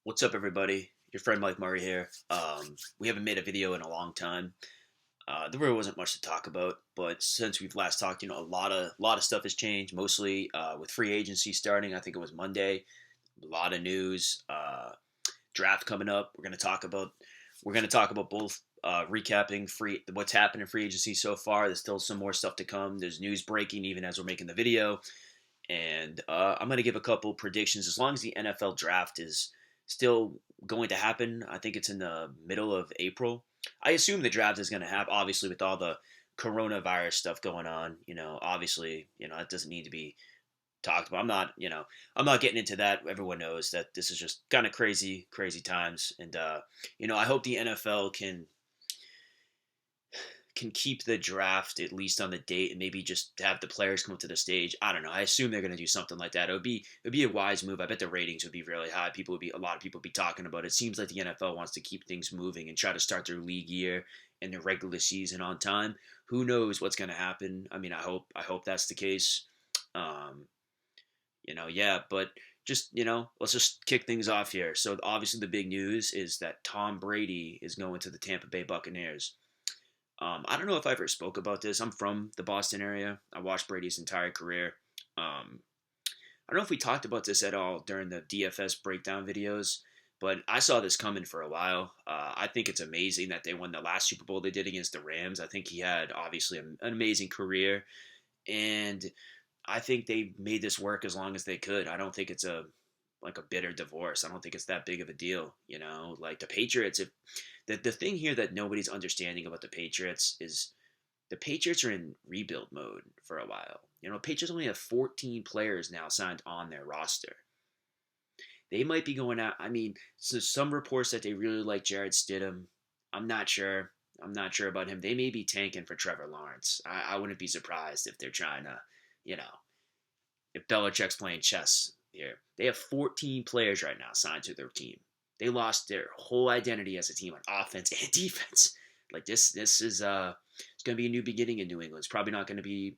What's up, everybody? Your friend Mike Murray here. We haven't made a video in a long time. There really wasn't much to talk about, but since we've last talked, a lot of stuff has changed. Mostly with free agency starting. I think it was Monday. A lot of news. Draft coming up. We're gonna talk about both. Recapping what's happened in free agency so far. There's still some more stuff to come. There's news breaking even as we're making the video, and I'm going to give a couple predictions. As long as the NFL draft is still going to happen, I think it's in the middle of April. I assume the draft is going to happen, obviously, with all the coronavirus stuff going on. Obviously, that doesn't need to be talked about. I'm not getting into that. Everyone knows that this is just kind of crazy, crazy times, and I hope the NFL can keep the draft at least on the date and maybe just have the players come up to the stage. I don't know. I assume they're going to do something like that. It would be a wise move. I bet the ratings would be really high. A lot of people would be talking about it. It seems like the NFL wants to keep things moving and try to start their league year and their regular season on time. Who knows what's going to happen? I mean, I hope that's the case. Um, yeah, but let's just kick things off here. So obviously the big news is that Tom Brady is going to the Tampa Bay Buccaneers. I don't know if I ever spoke about this. I'm from the Boston area. I watched Brady's entire career. I don't know if we talked about this at all during the DFS breakdown videos, but I saw this coming for a while. I think it's amazing that they won the last Super Bowl they did against the Rams. I think he had obviously an amazing career, and I think they made this work as long as they could. I don't think it's a bitter divorce. I don't think it's that big of a deal. Like the Patriots. If the thing here that nobody's understanding about the Patriots is the Patriots are in rebuild mode for a while. Patriots only have 14 players now signed on their roster. They might be going out. I mean, so some reports that they really like Jared Stidham. I'm not sure. I'm not sure about him. They may be tanking for Trevor Lawrence. I wouldn't be surprised if they're trying to, you know, if Belichick's playing chess here. They have 14 players right now signed to their team. They lost their whole identity as a team on offense and defense. Like this is it's going to be a new beginning in New England. It's probably not going to be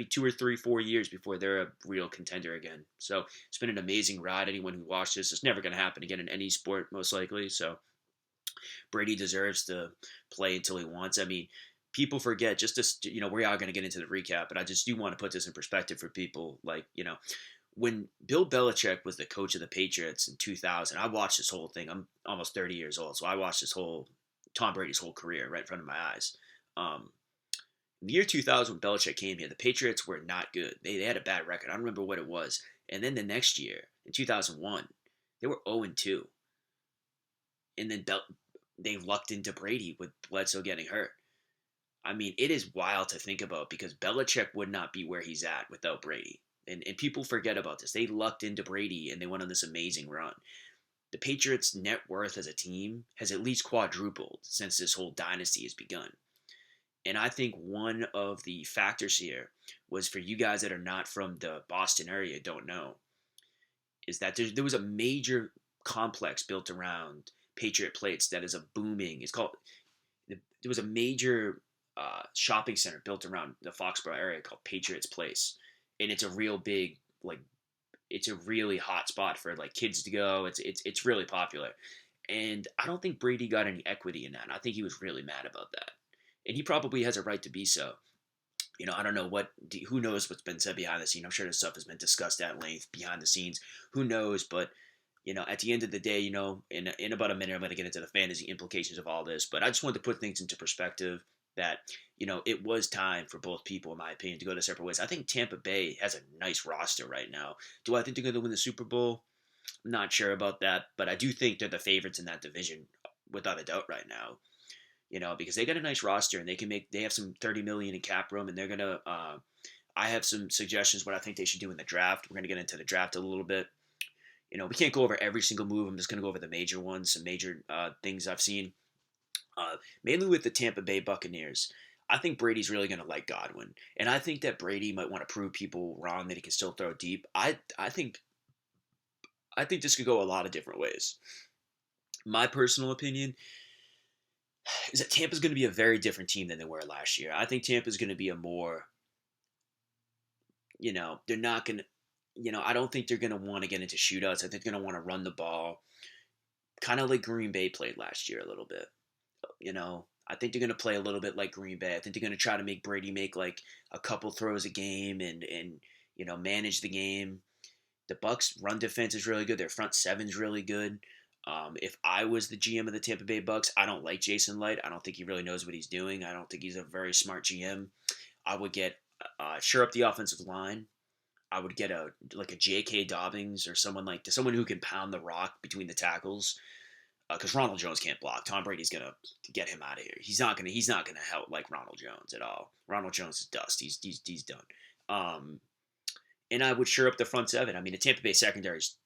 2 or 3, 4 years before they're a real contender again. So it's been an amazing ride. Anyone who watched this, it's never going to happen again in any sport, most likely. So Brady deserves to play until he wants. I mean, people forget just this. We are going to get into the recap, but I just do want to put this in perspective for people. Like, when Bill Belichick was the coach of the Patriots in 2000, I watched this whole thing. I'm almost 30 years old, so I watched this whole Tom Brady's whole career right in front of my eyes. In the year 2000, when Belichick came here, the Patriots were not good. They had a bad record. I don't remember what it was. And then the next year, in 2001, they were 0-2. And then they lucked into Brady with Bledsoe getting hurt. I mean, it is wild to think about because Belichick would not be where he's at without Brady. And people forget about this. They lucked into Brady and they went on this amazing run. The Patriots' net worth as a team has at least quadrupled since this whole dynasty has begun. And I think one of the factors here was for you guys that are not from the Boston area, don't know, is that there was a major complex built around Patriot Plates that is a booming. There was a major shopping center built around the Foxborough area called Patriots Place, and it's a real big it's a really hot spot for like kids to go. It's really popular, and I don't think Brady got any equity in that. I think he was really mad about that, and he probably has a right to be so. I don't know who knows what's been said behind the scene. I'm sure this stuff has been discussed at length behind the scenes. Who knows? But at the end of the day, in about a minute, I'm going to get into the fantasy implications of all this. But I just wanted to put things into perspective that, it was time for both people, in my opinion, to go to separate ways. I think Tampa Bay has a nice roster right now. Do I think they're going to win the Super Bowl? I'm not sure about that, but I do think they're the favorites in that division without a doubt right now. Because they got a nice roster and they have some 30 million in cap room, and they're gonna. I have some suggestions what I think they should do in the draft. We're gonna get into the draft a little bit. We can't go over every single move. I'm just gonna go over the major ones, some major things I've seen. Mainly with the Tampa Bay Buccaneers. I think Brady's really gonna like Godwin, and I think that Brady might want to prove people wrong that he can still throw deep. I think this could go a lot of different ways. My personal opinion is that Tampa's going to be a very different team than they were last year. I think Tampa's going to be a more, they're not going to, I don't think they're going to want to get into shootouts. I think they're going to want to run the ball. kind of like Green Bay played last year a little bit. You know, I think they're going to play a little bit like Green Bay. I think they're going to try to make Brady make like a couple throws a game and manage the game. The Bucks run defense is really good. Their front seven's really good. If I was the GM of the Tampa Bay Bucks, I don't like Jason Light. I don't think he really knows what he's doing. I don't think he's a very smart GM. I would get shore up the offensive line. I would get a J.K. Dobbins or someone who can pound the rock between the tackles. Because Ronald Jones can't block. Tom Brady's gonna get him out of here. He's not gonna help like Ronald Jones at all. Ronald Jones is dust. He's done. And I would shore up the front seven. I mean, the Tampa Bay secondary is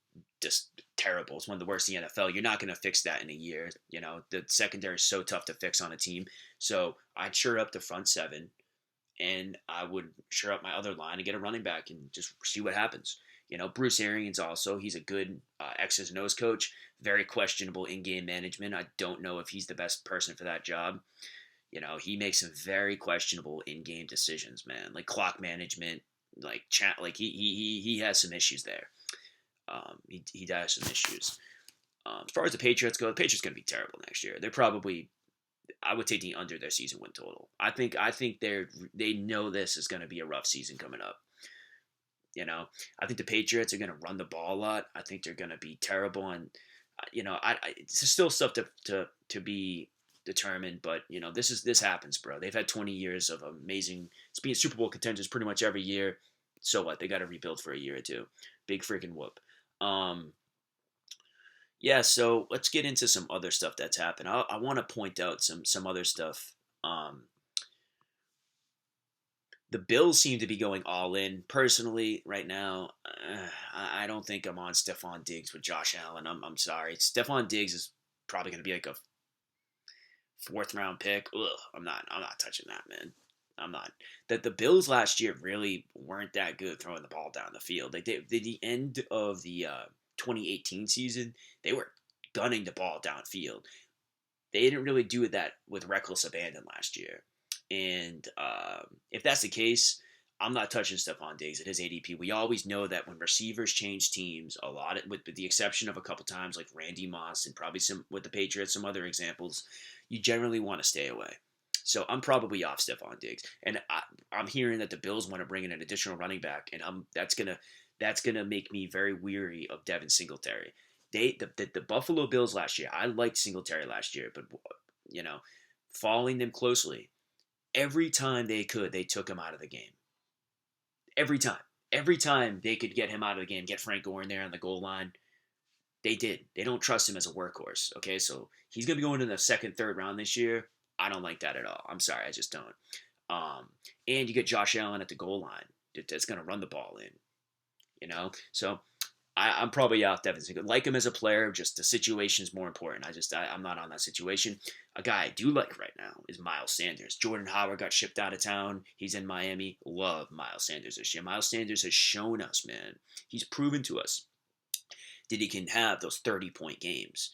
just terrible. It's one of the worst in the NFL. You're not gonna fix that in a year. You know, the secondary is so tough to fix on a team. So I'd shore up the front seven, and I would shore up my other line and get a running back and just see what happens. You know, Bruce Arians also, he's a good X's and O's coach. Very questionable in-game management. I don't know if he's the best person for that job. You know, he makes some very questionable in-game decisions, man. Like clock management, like he has some issues there. He has some issues. As far as the Patriots go, the Patriots going to be terrible next year. They're probably, I would take the under their season win total. I think they know this is going to be a rough season coming up. You know, I think the Patriots are going to run the ball a lot. I think they're going to be terrible, and it's still stuff to be determined. But this happens, bro. They've had 20 years of amazing, it's being Super Bowl contenders pretty much every year. So what? They got to rebuild for a year or two. Big freaking whoop. Yeah. So let's get into some other stuff that's happened. I want to point out some other stuff. The Bills seem to be going all in. Personally, right now, I don't think I'm on Stephon Diggs with Josh Allen. I'm sorry. Stephon Diggs is probably going to be like a fourth round pick. Ugh, I'm not touching that, man. I'm not. The Bills last year really weren't that good throwing the ball down the field. Like the end of the 2018 season, they were gunning the ball downfield. They didn't really do that with reckless abandon last year. And if that's the case, I'm not touching Stephon Diggs at his ADP. We always know that when receivers change teams, a lot, with the exception of a couple times like Randy Moss and probably some with the Patriots, some other examples, you generally want to stay away. So I'm probably off Stephon Diggs, and I'm hearing that the Bills want to bring in an additional running back, and that's gonna make me very weary of Devin Singletary. The Buffalo Bills last year, I liked Singletary last year, but following them closely. Every time they could, they took him out of the game. Every time. Every time they could get him out of the game, get Frank Gore in there on the goal line, they did. They don't trust him as a workhorse. Okay, so he's going to be going in the second, third round this year. I don't like that at all. I'm sorry, I just don't. And you get Josh Allen at the goal line that's going to run the ball in. So I'm probably off Devin Singletary. Like him as a player, just the situation is more important. I'm not on that situation. A guy I do like right now is Miles Sanders. Jordan Howard got shipped out of town. He's in Miami. Love Miles Sanders this year. Miles Sanders has shown us, man. He's proven to us that he can have those 30-point games.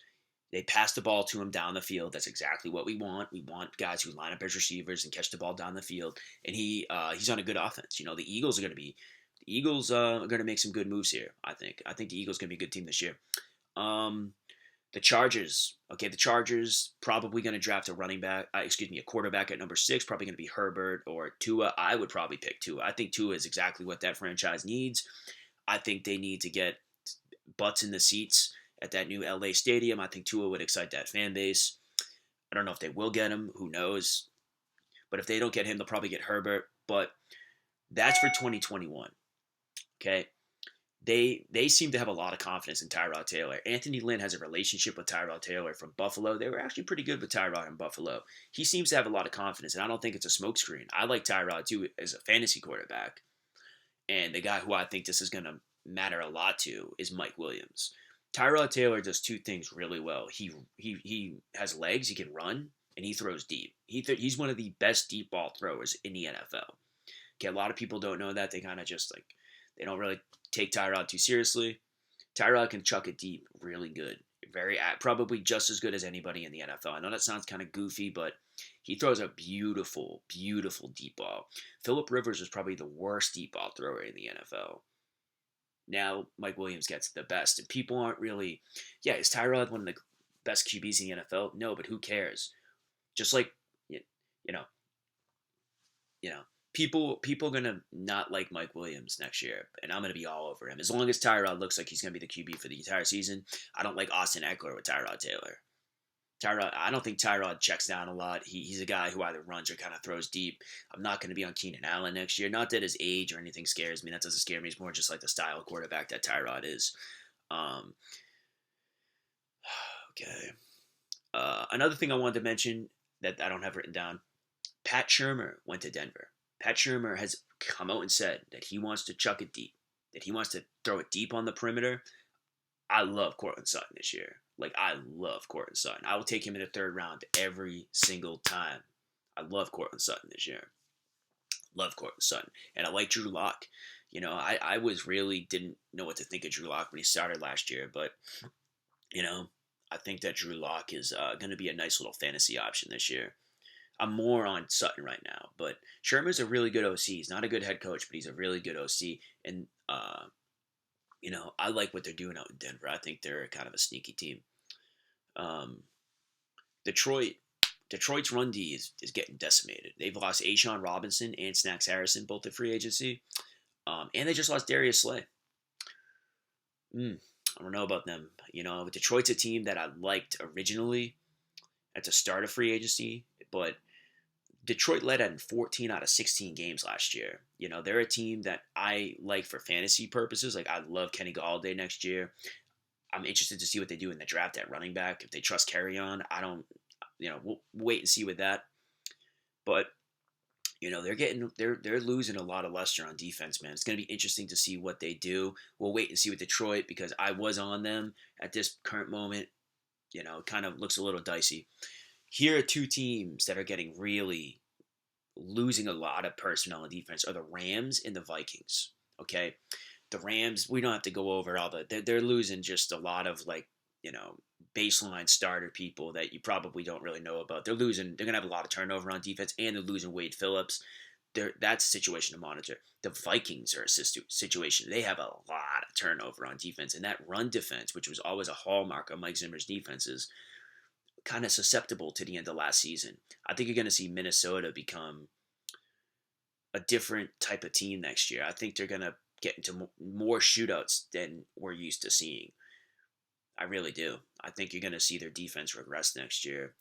They pass the ball to him down the field. That's exactly what we want. We want guys who line up as receivers and catch the ball down the field. And he's on a good offense. The Eagles are going to make some good moves here, I think. I think the Eagles are going to be a good team this year. The Chargers. Okay, the Chargers probably going to draft a quarterback at number 6. Probably going to be Herbert or Tua. I would probably pick Tua. I think Tua is exactly what that franchise needs. I think they need to get butts in the seats at that new LA stadium. I think Tua would excite that fan base. I don't know if they will get him. Who knows? But if they don't get him, they'll probably get Herbert. But that's for 2021. Okay, they seem to have a lot of confidence in Tyrod Taylor. Anthony Lynn has a relationship with Tyrod Taylor from Buffalo. They were actually pretty good with Tyrod in Buffalo. He seems to have a lot of confidence, and I don't think it's a smokescreen. I like Tyrod too as a fantasy quarterback. And the guy who I think this is going to matter a lot to is Mike Williams. Tyrod Taylor does two things really well. He has legs, he can run, and he throws deep. He's one of the best deep ball throwers in the NFL. Okay, a lot of people don't know that. They kind of just they don't really take Tyrod too seriously. Tyrod can chuck it deep really good. Probably just as good as anybody in the NFL. I know that sounds kind of goofy, but he throws a beautiful, beautiful deep ball. Phillip Rivers is probably the worst deep ball thrower in the NFL. Now Mike Williams gets the best, and people aren't really. Yeah, is Tyrod one of the best QBs in the NFL? No, but who cares? Just like you, you know, you know, people gonna not like Mike Williams next year, and I'm gonna be all over him as long as Tyrod looks like he's gonna be the QB for the entire season. I don't like Austin Eckler with Tyrod Taylor. I don't think Tyrod checks down a lot. He's a guy who either runs or kind of throws deep. I'm not going to be on Keenan Allen next year. Not that his age or anything scares me. That doesn't scare me. It's more just like the style of quarterback that Tyrod is. Um, okay. Another thing I wanted to mention that I don't have written down, Pat Shermer went to Denver. Pat Shermer has come out and said that he wants to chuck it deep, that he wants to throw it deep on the perimeter. I love Cortland Sutton this year. Like, I love Cortland Sutton. I will take him in the third round every single time. I love Cortland Sutton this year. Love Cortland Sutton. And I like Drew Lock. You know, I was really didn't know what to think of Drew Lock when he started last year. But, you know, I think that Drew Lock is going to be a nice little fantasy option this year. I'm more on Sutton right now. But Shermer's a really good OC. He's not a good head coach, but he's a really good OC. And, you know, I like what they're doing out in Denver. I think they're kind of a sneaky team. Detroit's run D is getting decimated. They've lost A'Shawn Robinson and Snacks Harrison, both at free agency. And they just lost Darius Slay. I don't know about them. You know, Detroit's a team that I liked originally at the start of free agency, but Detroit led in 14 out of 16 games last year. You know, they're a team that I like for fantasy purposes. Like, I love Kenny Galladay next year. I'm interested to see what they do in the draft at running back. If they trust Kerryon, I don't, you know, we'll wait and see with that. But, you know, they're losing a lot of luster on defense, man. It's going to be interesting to see what they do. We'll wait and see with Detroit because I was on them at this current moment. You know, it kind of looks a little dicey. Here are two teams that are getting really losing a lot of personnel on defense are the Rams and the Vikings. Okay, the Rams, we don't have to go over all they're losing just a lot of, like, you know, baseline starter people that you probably don't really know about. They're gonna have a lot of turnover on defense, and they're losing Wade Phillips. That's a situation to monitor. The Vikings are a situation. They have a lot of turnover on defense, and that run defense, which was always a hallmark of Mike Zimmer's defenses, kind of susceptible to the end of last season. I think you're going to see Minnesota become a different type of team next year. I think they're going to get into more shootouts than we're used to seeing. I really do. I think you're going to see their defense regress next year.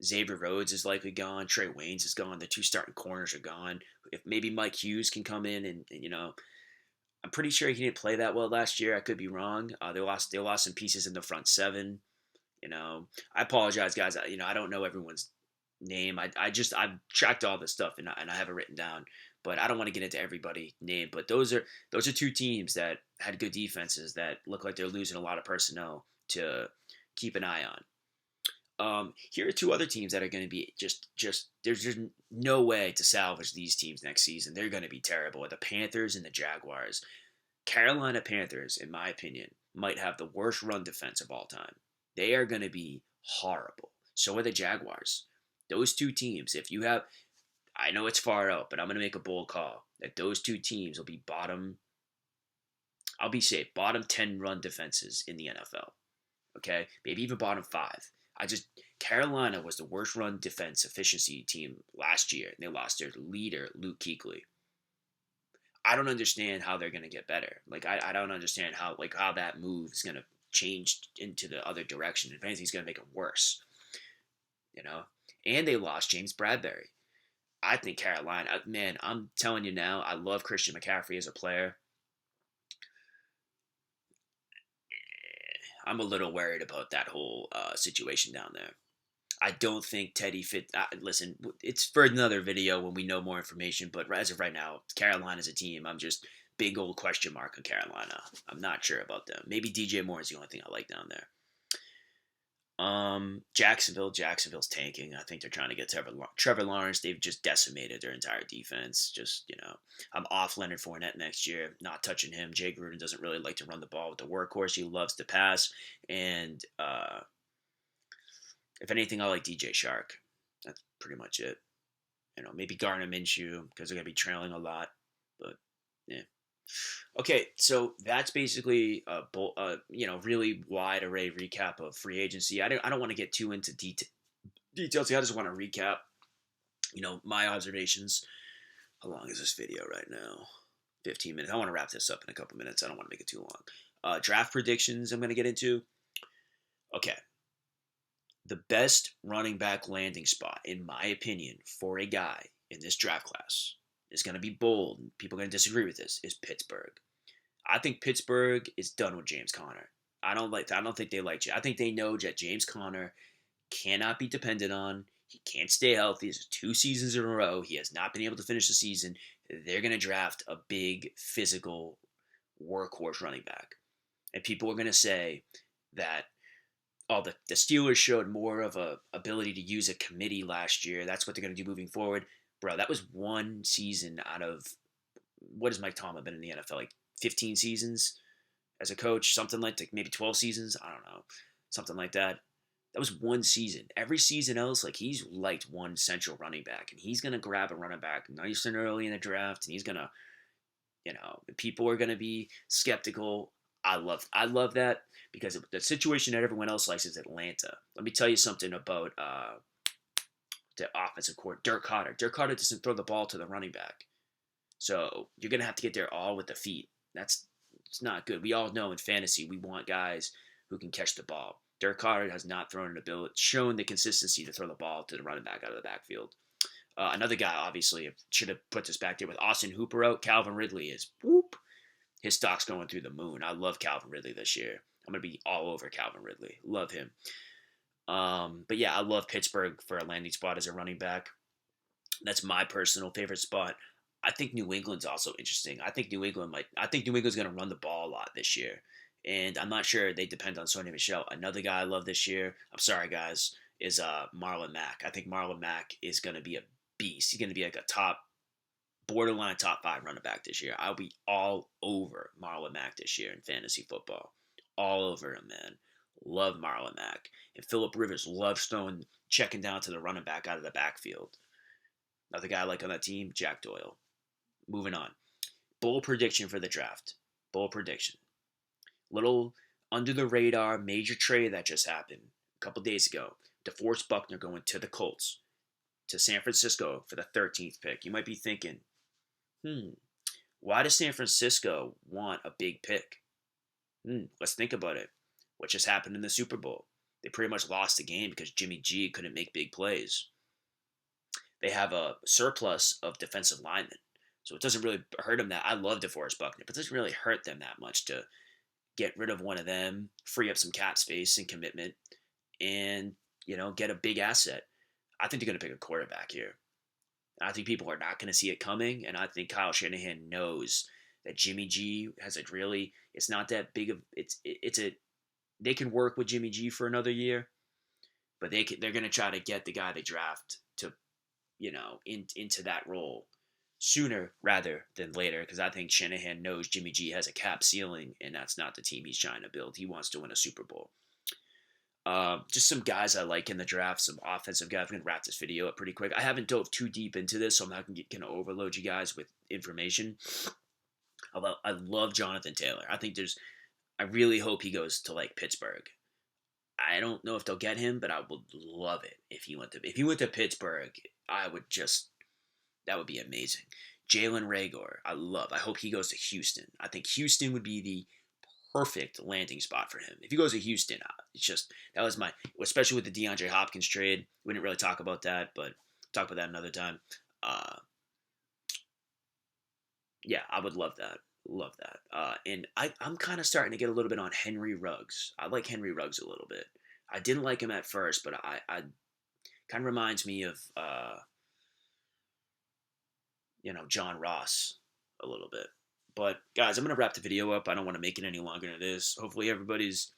Xavier Rhodes is likely gone. Trey Waynes is gone. The two starting corners are gone. If maybe Mike Hughes can come in and you know, I'm pretty sure he didn't play that well last year. I could be wrong. They lost some pieces in the front seven. You know, I apologize, guys. You know, I don't know everyone's name. I've tracked all this stuff and I have it written down, but I don't want to get into everybody's name. But those are two teams that had good defenses that look like they're losing a lot of personnel to keep an eye on. Here are two other teams that are going to be just there's just no way to salvage these teams next season. They're going to be terrible. The Panthers and the Jaguars. Carolina Panthers, in my opinion, might have the worst run defense of all time. They are going to be horrible. So are the Jaguars. Those two teams, if you have, I know it's far out, but I'm going to make a bold call that those two teams will be I'll be safe, bottom 10 run defenses in the NFL. Okay? Maybe even bottom 5. Carolina was the worst run defense efficiency team last year, and they lost their leader, Luke Kuechly. I don't understand how they're going to get better. Like, I don't understand how that move is going to change into the other direction. If anything, it's going to make it worse. You know? And they lost James Bradbury. I think Carolina, man, I'm telling you now, I love Christian McCaffrey as a player. I'm a little worried about that whole situation down there. I don't think Teddy fit. Listen, it's for another video when we know more information, but as of right now, Carolina's a team. I'm just big old question mark on Carolina. I'm not sure about them. Maybe DJ Moore is the only thing I like down there. Jacksonville's tanking. I think they're trying to get Trevor Lawrence. They've just decimated their entire defense. Just, you know, I'm off Leonard Fournette next year. Not touching him. Jay Gruden doesn't really like to run the ball with the workhorse. He loves to pass. And if anything, I like DJ Shark. That's pretty much it. You know, maybe Gardner Minshew because they're gonna be trailing a lot. But yeah. Okay, so that's basically really wide array recap of free agency. I don't want to get too into details. I just want to recap, my observations. How long is this video right now? 15 minutes. I want to wrap this up in a couple minutes. I don't want to make it too long. Draft predictions I'm going to get into. Okay. The best running back landing spot, in my opinion, for a guy in this draft class is going to be bold. People are going to disagree with this. Is Pittsburgh. I think Pittsburgh is done with James Conner. I don't think they like. I think they know that James Conner cannot be depended on. He can't stay healthy. It's 2 seasons in a row. He has not been able to finish the season. They're going to draft a big physical workhorse running back, and people are going to say that the Steelers showed more of a ability to use a committee last year. That's what they're going to do moving forward, bro. That was one season out of what has Mike Tomlin been in the NFL, like 15 seasons as a coach, something like maybe 12 seasons. I don't know, something like that. That was one season. Every season else, like he's liked one central running back, and he's gonna grab a running back nice and early in the draft, and he's gonna, people are gonna be skeptical. I love that because the situation that everyone else likes is Atlanta. Let me tell you something about the offensive court. Dirk Cotter. Dirk Cotter doesn't throw the ball to the running back, so you're gonna have to get there all with the feet. It's not good. We all know in fantasy we want guys who can catch the ball. Dirk Cotter has not shown the consistency to throw the ball to the running back out of the backfield. Another guy, obviously, should have put this back there with Austin Hooper out. Calvin Ridley is whoop. His stock's going through the moon. I love Calvin Ridley this year. I'm gonna be all over Calvin Ridley. Love him. But yeah, I love Pittsburgh for a landing spot as a running back. That's my personal favorite spot. I think New England's also interesting. I think New England's going to run the ball a lot this year. And I'm not sure they depend on Sony Michel. Another guy I love this year, I'm sorry guys, is Marlon Mack. I think Marlon Mack is going to be a beast. He's going to be like a borderline top 5 running back this year. I'll be all over Marlon Mack this year in fantasy football. All over him, man. Love Marlon Mack. And Phillip Rivers loves checking down to the running back out of the backfield. Another guy I like on that team, Jack Doyle. Moving on. Bold prediction for the draft. Bold prediction. Little under the radar major trade that just happened a couple days ago. DeForest Buckner going to the Colts, to San Francisco for the 13th pick. You might be thinking, why does San Francisco want a big pick? Let's think about it. What just happened in the Super Bowl? They pretty much lost the game because Jimmy G couldn't make big plays. They have a surplus of defensive linemen. So it doesn't really hurt them that. I love DeForest Buckner, but it doesn't really hurt them that much to get rid of one of them, free up some cap space and commitment, and, get a big asset. I think they're going to pick a quarterback here. I think people are not going to see it coming, and I think Kyle Shanahan knows that Jimmy G has it's not that big of, they can work with Jimmy G for another year, but they're going to try to get the guy they draft to, into that role sooner rather than later, because I think Shanahan knows Jimmy G has a cap ceiling, and that's not the team he's trying to build. He wants to win a Super Bowl. Just some guys I like in the draft, some offensive guys. I'm going to wrap this video up pretty quick. I haven't dove too deep into this, so I'm not going to overload you guys with information. Although I love Jonathan Taylor. I really hope he goes to Pittsburgh. I don't know if they'll get him, but I would love it if he went to Pittsburgh. That would be amazing. Jalen Reagor, I hope he goes to Houston. I think Houston would be the perfect landing spot for him. If he goes to Houston, especially with the DeAndre Hopkins trade. We didn't really talk about that, but talk about that another time. Yeah, I would love that. Love that. And I'm kind of starting to get a little bit on Henry Ruggs. I like Henry Ruggs a little bit. I didn't like him at first, but I kind of reminds me of John Ross a little bit. But guys, I'm going to wrap the video up. I don't want to make it any longer than it is. Hopefully everybody's,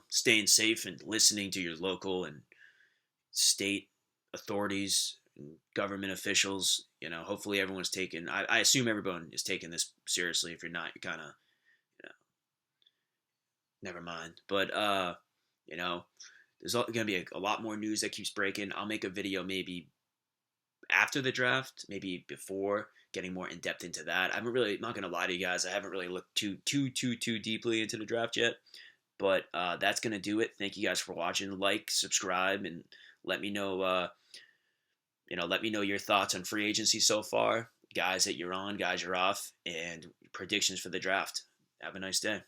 staying safe and listening to your local and state authorities and government officials. Hopefully everyone's taking, I assume everyone is taking this seriously. If you're not, you're kind of, never mind. But, there's going to be a lot more news that keeps breaking. I'll make a video maybe after the draft, maybe before, getting more in depth into that. I haven't really, I'm not gonna lie to you guys, I haven't really looked too deeply into the draft yet. But that's gonna do it. Thank you guys for watching. Like, subscribe, and let me know. Let me know your thoughts on free agency so far, guys that you're on, guys you're off, and predictions for the draft. Have a nice day.